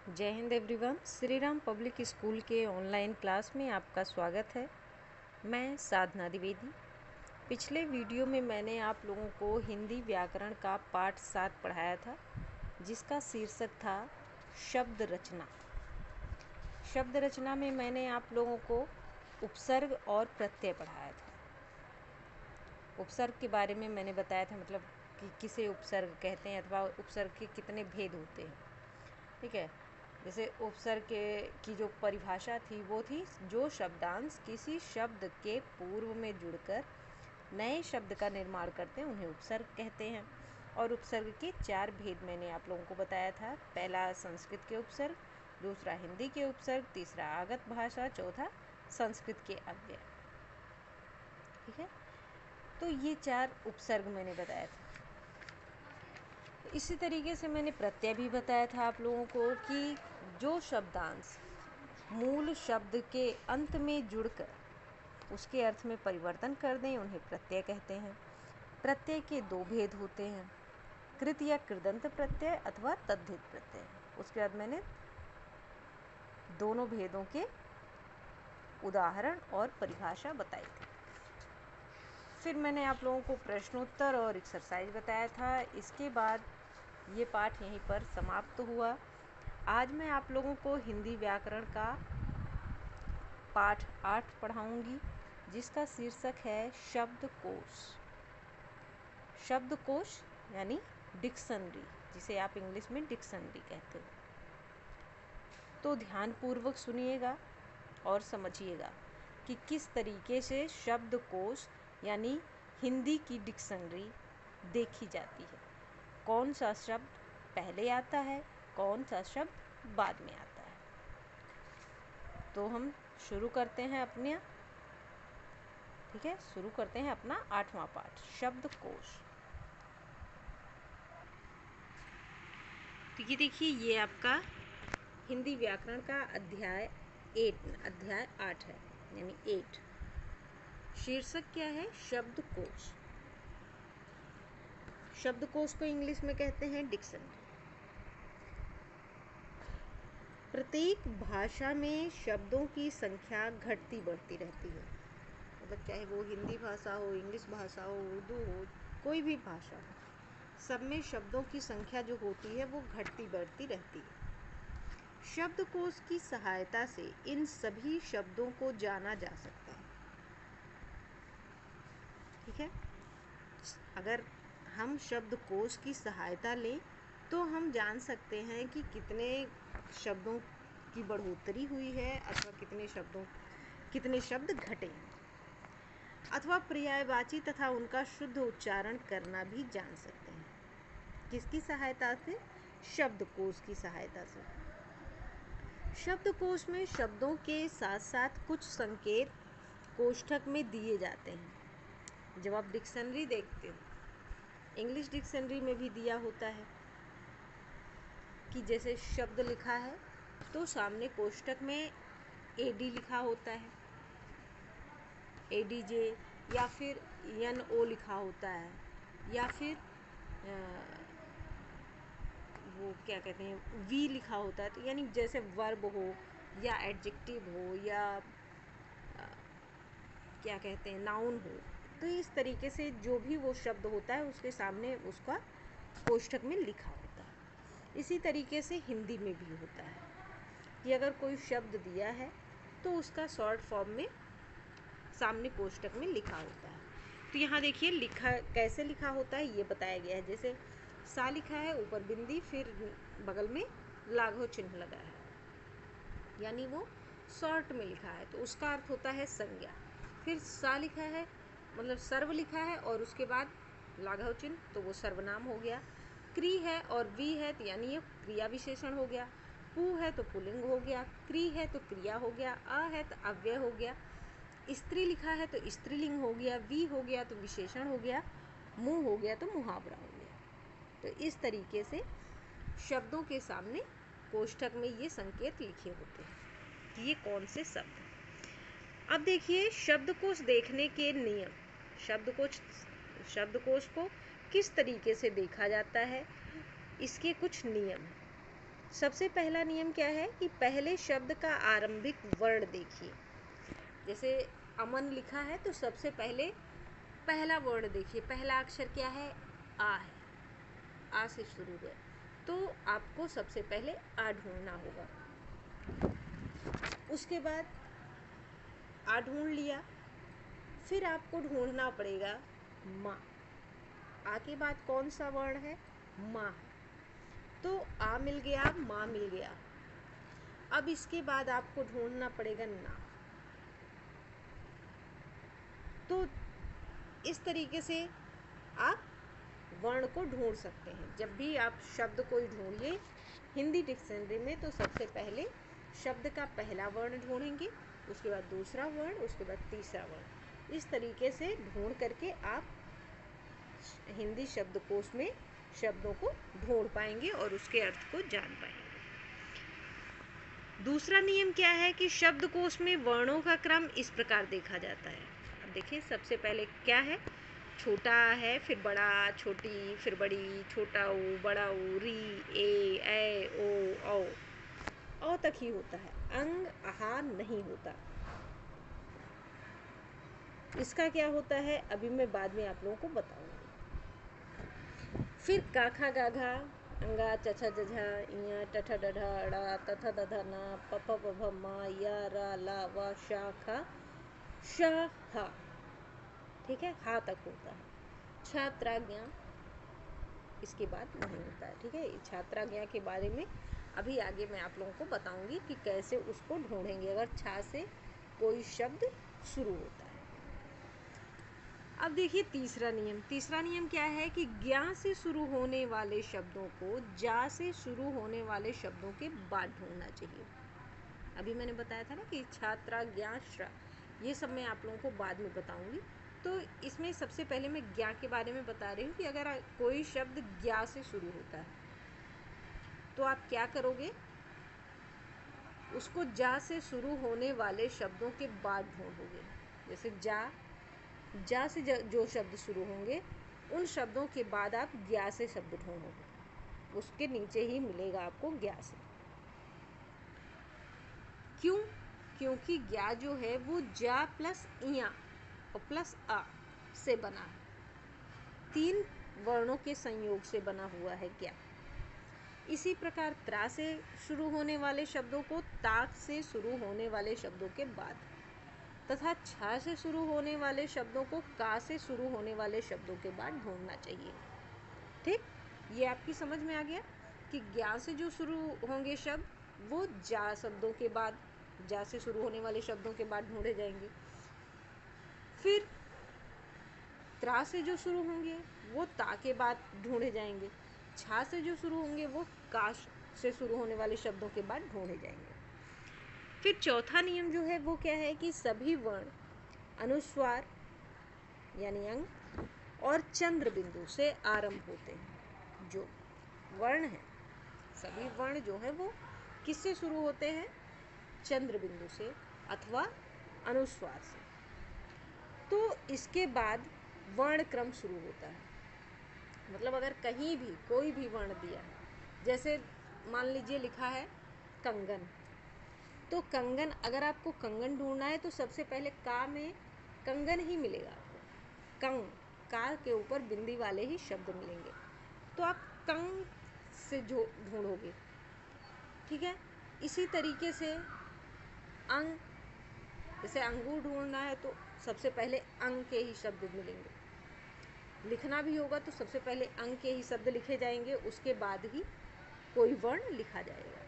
जय Hind everyone. Shri Ram public school के online class में आपका स्वागत है। मैं साधना द्विवेदी। पिछले वीडियो में मैंने आप लोगों को हिंदी व्याकरण का पाठ 7 पढ़ाया था, जिसका शीर्षक था शब्द रचना। शब्द रचना में मैंने आप लोगों को उपसर्ग और प्रत्यय पढ़ाया था। उपसर्ग के बारे में मैंने बताया था, मतलब कि किसे उपसर्ग कहते हैं अथवा उपसर्ग के कितने भेद होते हैं। ठीक है, जैसे उपसर्ग की जो परिभाषा थी वो थी जो शब्दांश किसी शब्द के पूर्व में जुड़कर नए शब्द का निर्माण करते हैं उन्हें उपसर्ग कहते हैं। और उपसर्ग के 4 भेद मैंने आप लोगों को बताया था। पहला संस्कृत के उपसर्ग, दूसरा हिंदी के उपसर्ग, तीसरा आगत भाषा, चौथा संस्कृत के अव्यय। ठीक है, तो ये 4 उपसर्ग मैंने बताया था। इसी तरीके से मैंने प्रत्यय भी बताया था आप लोगों को कि जो शब्दांश मूल शब्द के अंत में जुड़कर उसके अर्थ में परिवर्तन कर दें उन्हें प्रत्यय कहते हैं। प्रत्यय के 2 भेद होते हैं, कृत या कृदंत प्रत्यय अथवा तद्धित प्रत्यय। उसके बाद मैंने दोनों भेदों के उदाहरण और परिभाषा बताई थी। फिर मैंने आप लोगों को प्रश्नोत्तर और एक्सरसाइज बताया था। इसके बाद ये पाठ यहीं पर समाप्त हुआ। आज मैं आप लोगों को हिंदी व्याकरण का पाठ 8 पढ़ाऊंगी, जिसका शीर्षक है शब्दकोश। शब्दकोश यानी डिक्शनरी, जिसे आप इंग्लिश में डिक्शनरी कहते हो। तो ध्यानपूर्वक सुनिएगा और समझिएगा कि किस तरीके से शब्दकोश यानी हिंदी की डिक्शनरी देखी जाती है। कौन सा शब्द पहले आता है, कौन सा शब्द बाद में आता है। तो हम शुरू करते हैं शुरू करते हैं अपना 8वां पाठ, शब्दकोश। तो ये देखिए, ये आपका हिंदी व्याकरण का अध्याय 8 है, यानी 8। शीर्षक क्या है? शब्दकोश। शब्दकोश को इंग्लिश में कहते हैं डिक्शनरी। प्रत्येक भाषा में शब्दों की संख्या घटती बढ़ती रहती है। मतलब चाहे वो हिंदी भाषा हो, इंग्लिश भाषा हो, उर्दू हो, कोई भी भाषा हो, सब में शब्दों की संख्या जो होती है वो घटती बढ़ती रहती है। शब्दकोश की सहायता से इन सभी शब्दों को जाना जा सकता है। ठीक है, अगर हम शब्दकोश की सहायता लें तो हम जान सकते हैं कि कितने शब्दों की बढ़ोतरी हुई है अथवा कितने शब्द घटे हैं, अथवा पर्यायवाची तथा उनका शुद्ध उच्चारण करना भी जान सकते हैं। किसकी सहायता से? शब्दकोश की सहायता से। शब्दकोश में शब्दों के साथ साथ कुछ संकेत कोष्ठक में दिए जाते हैं। जब आप डिक्शनरी देखते हो, इंग्लिश डिक्शनरी में भी दिया होता है कि जैसे शब्द लिखा है तो सामने कोष्ठक में एडी लिखा होता है, एडीजे, या फिर एनओ लिखा होता है, या फिर वो क्या कहते हैं वी लिखा होता है। तो यानी जैसे वर्ब हो या एडजेक्टिव हो या क्या कहते हैं नाउन हो, तो इस तरीके से जो भी वो शब्द होता है उसके सामने उसका कोष्ठक में लिखा होता है। इसी तरीके से हिंदी में भी होता है कि अगर कोई शब्द दिया है तो उसका शॉर्ट फॉर्म में सामने कोष्ठक में लिखा होता है। तो यहाँ देखिए लिखा कैसे लिखा होता है ये बताया गया है। जैसे सा लिखा है, ऊपर बिंदी, फिर बगल में लाघव चिन्ह लगा है, यानी वो शॉर्ट में लिखा है, तो उसका अर्थ होता है संज्ञा। फिर सा लिखा है, मतलब सर्व लिखा है और उसके बाद लाघव चिन्ह, तो वो सर्वनाम हो गया। क्री है और वी है तो यानी ये क्रिया विशेषण हो गया। पु है तो पुल्लिंग हो गया, क्री है तो क्रिया हो गया, अ है तो अव्यय हो गया, स्त्री लिखा है तो स्त्रीलिंग हो गया, वी हो गया तो विशेषण हो गया, मुँह हो गया तो मुहावरा हो गया। तो इस तरीके से शब्दों के सामने कोष्ठक में ये संकेत लिखे होते हैं कि ये कौन से शब्द हैं। अब देखिए शब्दकोश देखने के नियम। शब्दकोश को किस तरीके से देखा जाता है, इसके कुछ नियम हैं। सबसे पहला नियम क्या है कि पहले शब्द का आरंभिक वर्ण देखिए। जैसे अमन लिखा है तो सबसे पहले पहला वर्ण देखिए, पहला अक्षर क्या है? आ है, आ से शुरू है, तो आपको सबसे पहले आ ढूंढना होगा। उसके बाद आ ढूंढ लिया, फिर आपको ढूंढना पड़ेगा माँ। आ के बाद कौन सा वर्ण है? माँ। तो आ मिल गया, माँ मिल गया। अब इसके बाद आपको ढूंढना पड़ेगा ना। तो इस तरीके से आप वर्ण को ढूंढ सकते हैं। जब भी आप शब्द कोई ढूंढिए हिंदी डिक्शनरी में, तो सबसे पहले शब्द का पहला वर्ण ढूंढेंगे, उसके बाद दूसरा वर्ण, उसके बाद तीसरा वर्ण। इस तरीके से ढूंढ करके आप हिंदी शब्दकोश में शब्दों को ढूंढ पाएंगे और उसके अर्थ को जान पाएंगे। दूसरा नियम क्या है कि शब्दकोश में वर्णों का क्रम इस प्रकार देखा जाता है। अब देखिए, सबसे पहले क्या है? छोटा है, फिर बड़ा, छोटी, फिर बड़ी, छोटा ऊ, बड़ा ऊ, री, ए ओ, औ तक ही होता है, अंग आहा नहीं होता। इसका क्या होता है अभी मैं बाद में आप लोगों को बताऊंगी। फिर काखा गाघा, अंगा, चछा जझा, इया, टठा डढा, अड़ा, तथा दधा ना, पफा पभा मा, या रा ला वा, शा खा, शा हा। ठीक है, हा तक होता है। छात्राज्ञा इसके बाद नहीं होता है। ठीक है, छात्राज्ञा के बारे में अभी आगे मैं आप लोगों को बताऊंगी कि कैसे उसको ढूंढेंगे अगर छा से कोई शब्द शुरू होता है। अब देखिए तीसरा नियम क्या है कि ज्ञा से शुरू होने वाले शब्दों को जा से शुरू होने वाले शब्दों के बाद ढूंढना चाहिए। अभी मैंने बताया था ना कि छात्रा, ज्ञा, श्रा, ये सब मैं आप लोगों को बाद में बताऊंगी। तो इसमें सबसे पहले मैं ज्ञा के बारे में बता रही हूँ कि अगर कोई शब्द ज्ञा से शुरू होता है तो आप क्या करोगे? उसको जा से शुरू होने वाले शब्दों के बाद ढूंढोगे। जैसे जा से जो शब्द शुरू होंगे उन शब्दों के बाद आप ज्ञा से शब्द ढूंढोगे, उसके नीचे ही मिलेगा आपको ज्ञा से। क्यों? क्योंकि ज्ञा जो है वो जा प्लस इया और प्लस आ से बना है, 3 वर्णों के संयोग से बना हुआ है ज्ञा। इसी प्रकार त्रा से शुरू होने वाले शब्दों को ताक से शुरू होने वाले शब्दों के बाद, तथा छा से शुरू होने वाले शब्दों को का से शुरू होने वाले शब्दों के बाद ढूंढना चाहिए। ठीक, ये आपकी समझ में आ गया कि ज्ञा से जो शुरू होंगे शब्द वो जा शब्दों के बाद, जा से शुरू होने वाले शब्दों के बाद ढूंढे जाएंगे। फिर त्रा से जो शुरू होंगे वो ता के बाद ढूंढे जाएंगे। छा से जो शुरू होंगे वो का से शुरू होने वाले शब्दों के बाद ढूंढे जाएंगे। फिर चौथा नियम जो है वो क्या है कि सभी वर्ण अनुस्वार यानी अंग और चंद्र बिंदु से आरंभ होते हैं। जो वर्ण है, सभी वर्ण जो है वो किससे शुरू होते हैं? चंद्र बिंदु से अथवा अनुस्वार से। तो इसके बाद वर्ण क्रम शुरू होता है। मतलब अगर कहीं भी कोई भी वर्ण दिया है, जैसे मान लीजिए लिखा है कंगन, तो कंगन, अगर आपको कंगन ढूंढना है तो सबसे पहले का में कंगन ही मिलेगा आपको। कंग, का के ऊपर बिंदी वाले ही शब्द मिलेंगे, तो आप कंग से जो ढूंढोगे। ठीक है, इसी तरीके से अंग, जैसे अंगूर ढूंढना है तो सबसे पहले अंग के ही शब्द मिलेंगे। लिखना भी होगा तो सबसे पहले अंग के ही शब्द लिखे जाएंगे, उसके बाद ही कोई वर्ण लिखा जाएगा।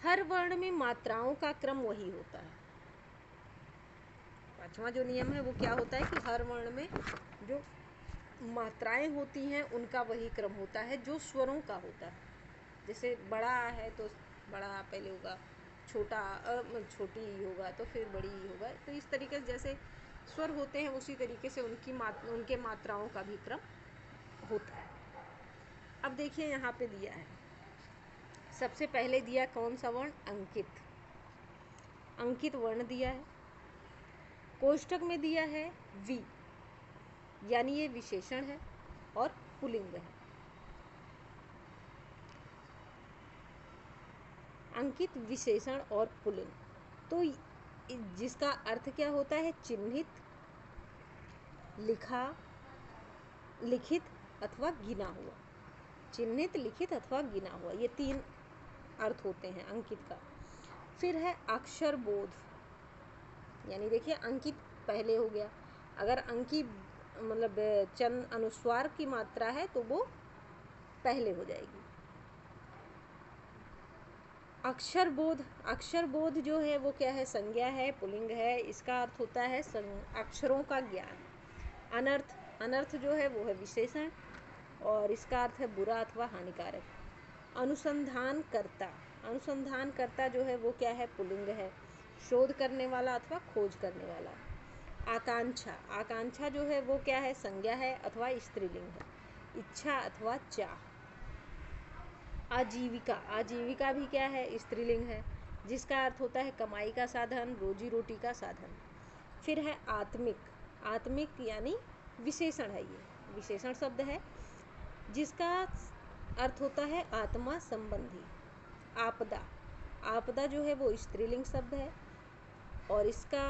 हर वर्ण में मात्राओं का क्रम वही होता है। पांचवा जो नियम है वो क्या होता है कि हर वर्ण में जो मात्राएं होती हैं उनका वही क्रम होता है जो स्वरों का होता है। जैसे बड़ा है तो बड़ा पहले होगा, छोटा छोटी होगा तो फिर बड़ी होगा। तो इस तरीके से जैसे स्वर होते हैं उसी तरीके से उनके मात्राओं का भी क्रम होता है। अब देखिए यहाँ पे दिया है, सबसे पहले दिया कौन सा वर्ण? अंकित। अंकित वर्ण दिया है। कोष्ठक में दिया है वी, यानी ये विशेषण है और पुल्लिंग है। अंकित विशेषण और पुल्लिंग। तो जिसका अर्थ क्या होता है? चिन्हित, लिखा, लिखित अथवा गिना हुआ। चिन्हित, लिखित अथवा गिना हुआ, ये 3 अर्थ होते हैं अंकित का। फिर है अक्षर बोध, यानी देखिए अंकित पहले हो गया, अगर अंकी मतलब चंद अनुस्वार की मात्रा है तो वो पहले हो जाएगी। अक्षर बोध, अक्षर बोध जो है वो क्या है? संज्ञा है, पुल्लिंग है। इसका अर्थ होता है अक्षरों का ज्ञान। अनर्थ, अनर्थ जो है वो है विशेषण और इसका अर्थ है बुरा अथवा हानिकारक। अनुसंधानकर्ता, अनुसंधानकर्ता जो है वो क्या है? पुल्लिंग है, शोध करने वाला अथवा खोज करने वाला। आकांक्षा, आकांक्षा जो है वो क्या है? संज्ञा है अथवा स्त्रीलिंग है। इच्छा अथवा चाह। आजीविका, आजीविका भी क्या है? स्त्रीलिंग है, जिसका अर्थ होता है कमाई का साधन, रोजी रोटी का साधन। फिर है आत्मिक, आत्मिक यानी विशेषण है, ये विशेषण शब्द है जिसका अर्थ होता है आत्मा संबंधी। आपदा, आपदा जो है वो स्त्रीलिंग शब्द है और इसका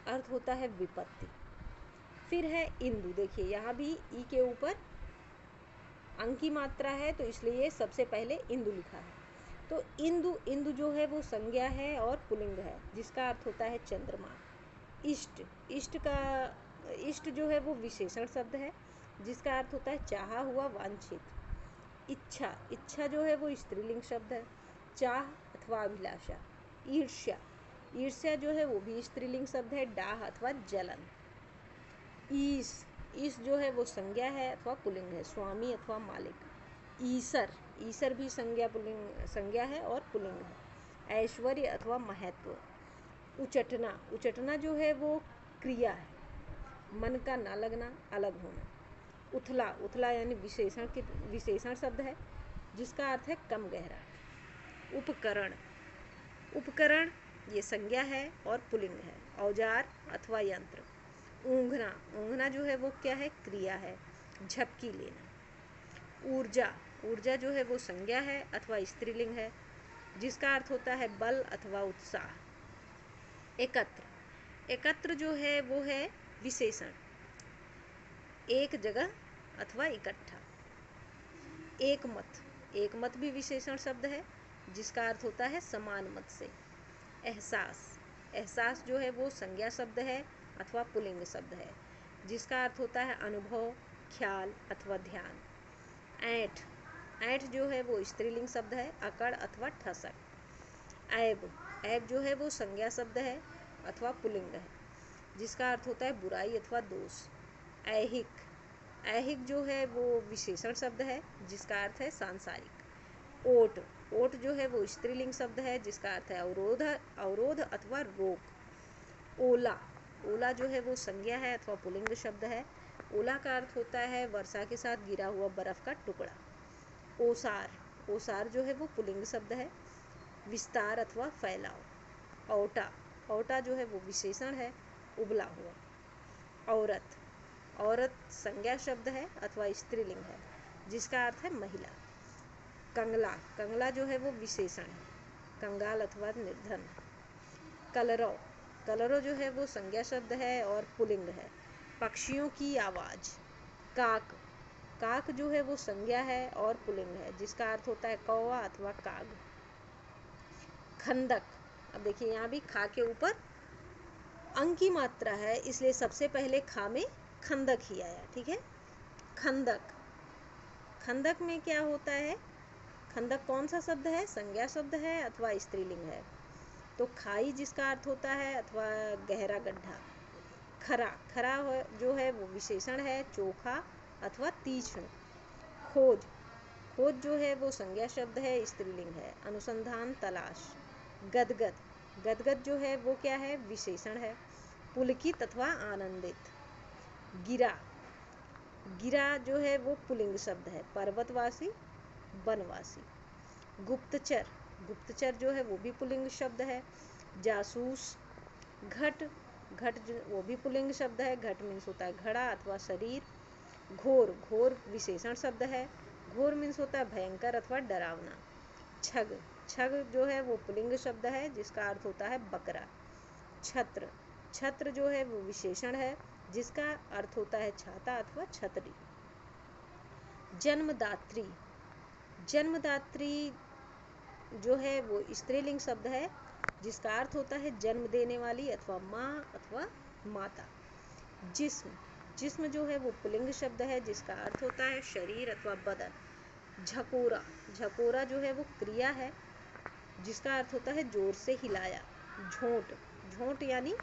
अर्थ होता है विपत्ति। फिर है इंदु, देखिए यहाँ भी ई के ऊपर अंक की मात्रा है तो इसलिए सबसे पहले इंदु लिखा है। तो इंदु, इंदु जो है वो संज्ञा है और पुल्लिंग है, जिसका अर्थ होता है चंद्रमा। इष्ट, इष्ट का, इष्ट जो है वो विशेषण शब्द है जिसका अर्थ होता है चाहा हुआ, वांछित। इच्छा, इच्छा जो है वो स्त्रीलिंग शब्द है, चाह अथवा अभिलाषा। ईर्ष्या, ईर्ष्या जो है वो भी स्त्रीलिंग शब्द है, डाह अथवा जलन। ईश, ईश जो है वो संज्ञा है अथवा पुल्लिंग है, स्वामी अथवा मालिक। ईसर, ईसर भी संज्ञा पुल्लिंग, संज्ञा है और पुल्लिंग है। ऐश्वर्य अथवा महत्व। उचटना, उचटना जो है वो क्रिया है, मन का ना लगना, अलग होना। उथला, उथला यानी विशेषण, विशेषण शब्द है जिसका अर्थ है कम गहरा। उपकरण, उपकरण ये संज्ञा है और पुल्लिंग है, औजार अथवा यंत्र। ऊँघना, ऊँघना जो है वो क्या है? क्रिया है, झपकी लेना। ऊर्जा, ऊर्जा जो है वो संज्ञा है अथवा स्त्रीलिंग है जिसका अर्थ होता है बल अथवा उत्साह। एकत्र, एकत्र जो है वो है विशेषण, एक जगह अथवा इकट्ठा। एकमत, एकमत भी विशेषण शब्द है जिसका अर्थ होता है समान मत से। एहसास, एहसास जो है वो संज्ञा शब्द है अथवा पुल्लिंग शब्द है जिसका अर्थ होता है अनुभव, ख्याल अथवा ध्यान। ऐंठ, ऐंठ जो है वो स्त्रीलिंग शब्द है, अकड़ अथवा ठसक। ऐब, ऐब जो है वो संज्ञा शब्द है अथवा पुल्लिंग है जिसका अर्थ होता है बुराई अथवा दोष। ऐहिक, ऐहिक जो है वो विशेषण शब्द है जिसका अर्थ है सांसारिक। ओट, ओट जो है वो स्त्रीलिंग शब्द है जिसका अर्थ है अवरोध, अवरोध अथवा रोक। ओला, ओला जो है वो संज्ञा है अथवा पुल्लिंग शब्द है। ओला का अर्थ होता है वर्षा के साथ गिरा हुआ बर्फ का टुकड़ा। ओसार, ओसार जो है वो पुल्लिंग शब्द है, विस्तार अथवा फैलाव। औटा, औटा जो है वो विशेषण है, उबला हुआ। औरत, औरत संज्ञा शब्द है अथवा स्त्रीलिंग है जिसका अर्थ है महिला। कंगला, कंगला जो है वो विशेषण है, कंगाल अथवा निर्धन। कलरव, कलरव जो है वो संज्ञा शब्द है और पुल्लिंग है, पक्षियों की आवाज़। काक, काक जो है वो संज्ञा है और पुल्लिंग है जिसका अर्थ होता है कौवा अथवा काग। खंदक, अब देखिए यहाँ भी खा के ऊपर अंक की मात्रा है इसलिए सबसे पहले खा में खंदक ही आया, ठीक है। खंदक, खंदक में क्या होता है? खंदक कौन सा शब्द है? संज्ञा शब्द है अथवा स्त्रीलिंग है। तो खाई जिसका अर्थ होता है अथवा गहरा गड्ढा। खरा, खरा जो है वो विशेषण है, चोखा अथवा तीक्ष्ण। खोज, खोज जो है वो संज्ञा शब्द है, स्त्रीलिंग है, अनुसंधान, तलाश। गदगद, गदगद जो है वो क्या है? विशेषण है, पुलकित अथवा आनंदित। गिरा, गिरा जो है वो पुल्लिंग शब्द है, पर्वतवासी, वनवासी। गुप्तचर, गुप्तचर जो है वो भी पुल्लिंग शब्द है, जासूस। घट, घट वो भी पुल्लिंग शब्द है, घट मीन्स होता है घड़ा अथवा शरीर। घोर, घोर विशेषण शब्द है, घोर मीन्स होता है भयंकर अथवा डरावना। छग, छग जो है वो पुल्लिंग शब्द है जिसका अर्थ होता है बकरा। छत्र, छत्र जो है वो विशेषण है जिसका अर्थ होता है छाता अथवा छतरी। जन्मदात्री, जन्मदात्री जो है वो स्त्रीलिंग शब्द है जिसका अर्थ होता है जन्म देने वाली अथवा माँ अथवा माता। जिस्म, जिस्म जो है वो पुल्लिंग शब्द है जिसका अर्थ होता है शरीर अथवा बदन। झकोरा, झकोरा जो है वो क्रिया है जिसका अर्थ होता है जोर से हिलाया। झोंट, झोंट यानी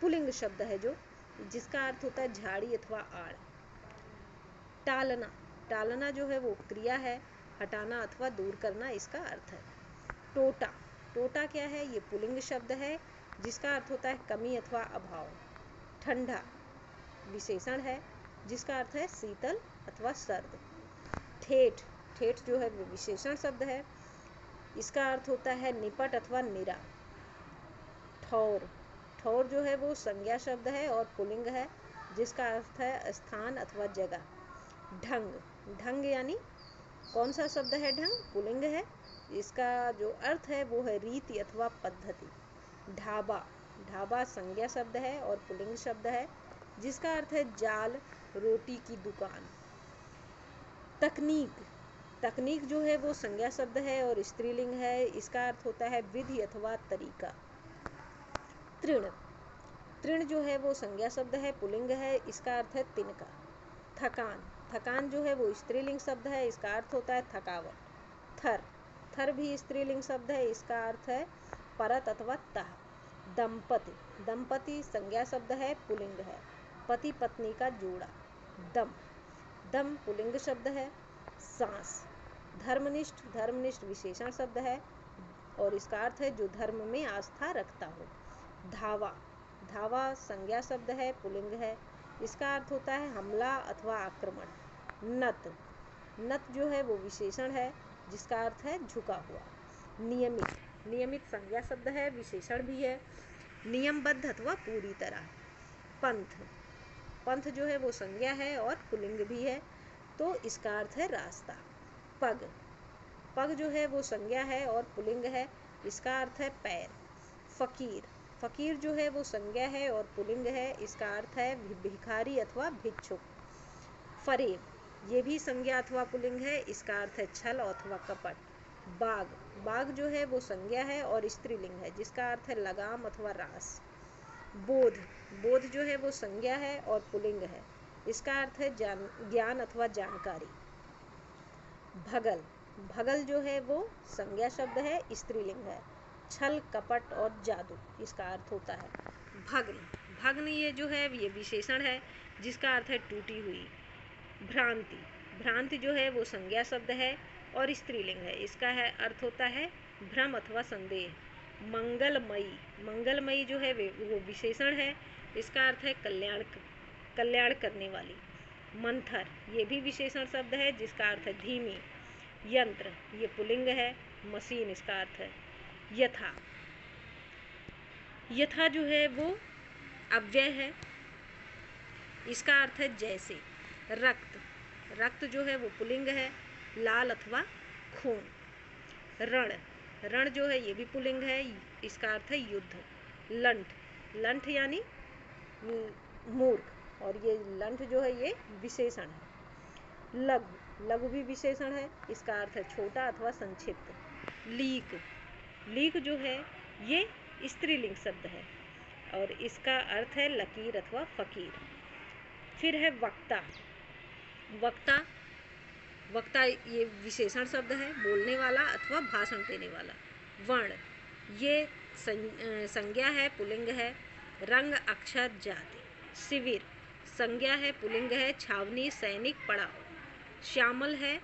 पुल्लिंग शब्द है जो जिसका अर्थ होता है झाड़ी अथवा आड़। टालना, टालना जो है वो क्रिया है, हटाना अथवा दूर करना इसका अर्थ है। टोटा, टोटा क्या है? ये पुल्लिंग शब्द है जिसका अर्थ होता है कमी अथवा अभाव। ठंडा विशेषण है जिसका अर्थ है शीतल अथवा सर्द। ठेठ, ठेठ जो है वो विशेषण शब्द है, इसका अर्थ होता है निपट अथवा निरा। ठौर, ठौर जो है वो संज्ञा शब्द है और पुल्लिंग है जिसका अर्थ है स्थान अथवा जगह। ढंग, ढंग यानी कौन सा शब्द है? ढंग पुल्लिंग है, इसका जो अर्थ है वो है रीति अथवा पद्धति। ढाबा, ढाबा संज्ञा शब्द है और पुल्लिंग शब्द है जिसका अर्थ है जाल, रोटी की दुकान। तकनीक, तकनीक जो है वो संज्ञा शब्द है और स्त्रीलिंग है, इसका अर्थ होता है विधि अथवा तरीका। तृण, तृण जो है वो संज्ञा शब्द है, पुल्लिंग है, इसका अर्थ है तिनका। थकान, थकान जो है वो स्त्रीलिंग शब्द है, इसका अर्थ होता है थकावट। थर, थर भी स्त्रीलिंग शब्द है, इसका अर्थ है परत अथवा तह। दंपति, दंपति संज्ञा शब्द है, पुल्लिंग है, पति पत्नी का जोड़ा। दम, दम पुल्लिंग शब्द है। सांस, धर्मनिष्ठ, धर्मनिष्ठ विशेषण शब्द है और इसका अर्थ है जो धर्म में आस्था रखता हो। धावा, धावा संज्ञा शब्द है, पुल्लिंग है, इसका अर्थ होता है हमला अथवा आक्रमण। नत, नत जो है वो विशेषण है जिसका अर्थ है झुका हुआ। नियमित, नियमित संज्ञा शब्द है, विशेषण भी है, नियमबद्ध अथवा पूरी तरह। पंथ, पंथ जो है वो संज्ञा है और पुल्लिंग भी है तो इसका अर्थ है रास्ता। पग, पग जो है वो संज्ञा है और पुल्लिंग है, इसका अर्थ है पैर। फकीर, फकीर जो है वो संज्ञा है और पुल्लिंग है, इसका अर्थ है भिखारी अथवा भिक्षुक। फरेब, ये भी संज्ञा अथवा पुल्लिंग है, इसका अर्थ है छल अथवा कपट। बाग, बाग जो है वो संज्ञा है और स्त्रीलिंग है जिसका अर्थ है लगाम अथवा रास। बोध, बोध जो है वो संज्ञा है और पुल्लिंग है, इसका अर्थ है ज्ञान अथवा जानकारी। भगल, भगल जो है वो संज्ञा शब्द है, स्त्रीलिंग है, छल कपट और जादू इसका अर्थ होता है। भग्न, भग्न ये जो है ये विशेषण है जिसका अर्थ है टूटी हुई। भ्रांति, भ्रांति जो है वो संज्ञा शब्द है और स्त्रीलिंग है, इसका है अर्थ होता है भ्रम अथवा संदेह। मंगलमयी, मंगलमयी जो है वो विशेषण है, इसका अर्थ है कल्याण, कल्याण करने वाली। मंथर, ये भी विशेषण शब्द है जिसका अर्थ है धीमी। यंत्र, ये पुल्लिंग है, मशीन इसका अर्थ है। यथा, यथा जो है वो अव्यय है, इसका अर्थ है जैसे। रक्त, रक्त जो है वो पुल्लिंग है, लाल अथवा खून। रण, रण जो है ये भी पुल्लिंग है, इसका अर्थ है युद्ध। लंठ, लंठ यानी मूर्ख और ये लंठ जो है ये विशेषण है। लघु, लघु भी विशेषण है, इसका अर्थ है छोटा अथवा संक्षिप्त। लीक, लीक जो है ये स्त्रीलिंग शब्द है और इसका अर्थ है लकीर अथवा फकीर। फिर है वक्ता, वक्ता, वक्ता ये विशेषण शब्द है, बोलने वाला अथवा भाषण देने वाला। वर्ण, ये संज्ञा है, पुल्लिंग है, रंग अक्षर जाति। शिविर, संज्ञा है, पुल्लिंग है, छावनी सैनिक पड़ाव। श्यामल है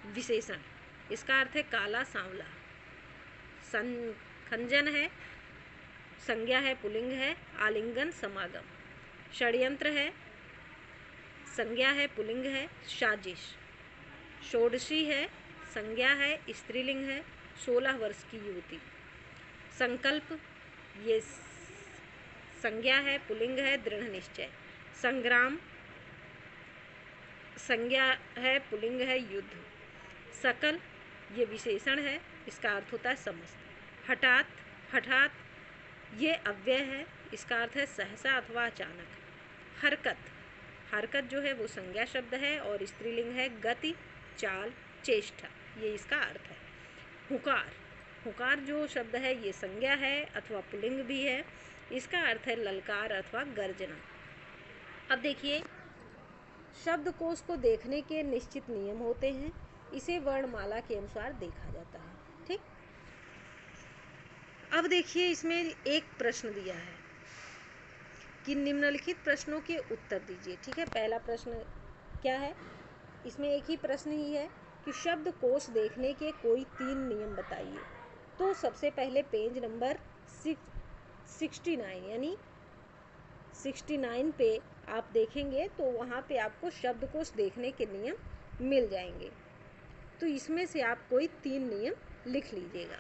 विशेषण, इसका अर्थ है काला सांवला। खंजन है, संज्ञा है, पुल्लिंग है, आलिंगन समागम। षड्यंत्र है, संज्ञा है, पुल्लिंग है, साजिश। षोडशी है, संज्ञा है, स्त्रीलिंग है, 16 वर्ष की युवती। संकल्प, ये संज्ञा है, पुल्लिंग है, दृढ़ निश्चय। संग्राम, संज्ञा है, पुल्लिंग है, युद्ध। सकल, ये विशेषण है, इसका अर्थ होता है समस्त। हठात, हठात ये अव्यय है, इसका अर्थ है सहसा अथवा अचानक। हरकत, हरकत जो है वो संज्ञा शब्द है और स्त्रीलिंग है गति, चाल, चेष्टा, ये इसका अर्थ है। हुकार, हुकार जो शब्द है ये संज्ञा है अथवा पुल्लिंग भी है, इसका अर्थ है ललकार अथवा गर्जना। अब देखिए, शब्दकोश को देखने के निश्चित नियम होते हैं, इसे वर्णमाला के अनुसार देखा जाता है। ठीक, अब देखिए इसमें एक प्रश्न दिया है कि निम्नलिखित प्रश्नों के उत्तर दीजिए। ठीक है, पहला प्रश्न क्या है, इसमें एक ही प्रश्न ही है कि शब्दकोश देखने के कोई 3 नियम बताइए। तो सबसे पहले पेज नंबर 69 यानी 69 पे आप देखेंगे तो वहाँ पे आपको शब्दकोश देखने के नियम मिल जाएंगे। तो इसमें से आप कोई 3 नियम लिख लीजिएगा।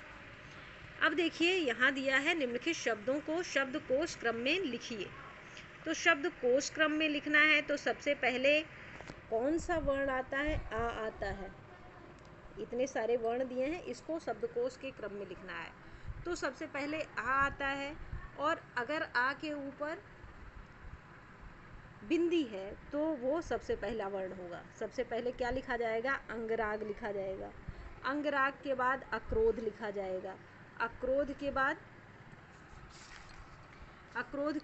अब देखिए यहाँ दिया है निम्नलिखित शब्दों को शब्दकोश क्रम में लिखिए। तो शब्दकोश क्रम में लिखना है तो सबसे पहले कौन सा वर्ण आता है, आ आता है। इतने सारे वर्ण दिए हैं, इसको शब्दकोश के क्रम में लिखना है। तो सबसे पहले आ आता है, और अगर आ के ऊपर बिंदी है तो वो सबसे पहला वर्ण होगा। सबसे पहले क्या लिखा जाएगा, अंगराग लिखा जाएगा। अंगराग के बाद अक्रोध लिखा जाएगा। अक्रोध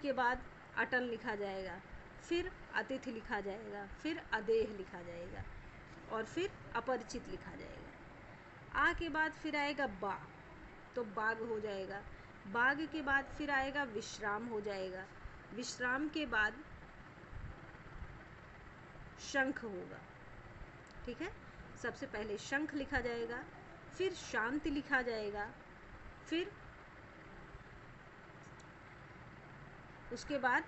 के बाद अटल लिखा जाएगा। फिर अतिथि लिखा जाएगा, फिर अदेह लिखा जाएगा, और फिर अपरिचित लिखा जाएगा। आ के बाद फिर आएगा बा, तो बाग हो जाएगा। बाग के बाद फिर आएगा विश्राम हो जाएगा। विश्राम के बाद शंख होगा। ठीक है, सबसे पहले शंख लिखा जाएगा, फिर शांति लिखा जाएगा, फिर उसके बाद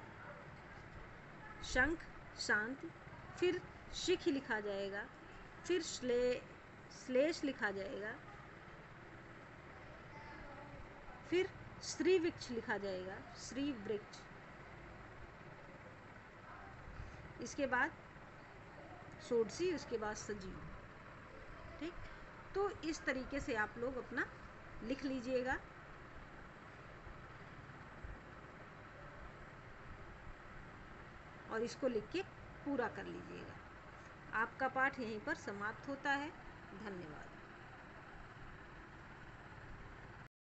शंख, शांति, फिर शिख लिखा जाएगा, फिर श्लेष लिखा जाएगा, फिर श्री वृक्ष लिखा जाएगा, श्री वृक्ष। इसके बाद सोडसी, उसके बाद सजीव। ठीक, तो इस तरीके से आप लोग अपना लिख लीजिएगा। और इसको लिख के पूरा कर लीजिएगा। आपका पाठ यहीं पर समाप्त होता है। धन्यवाद।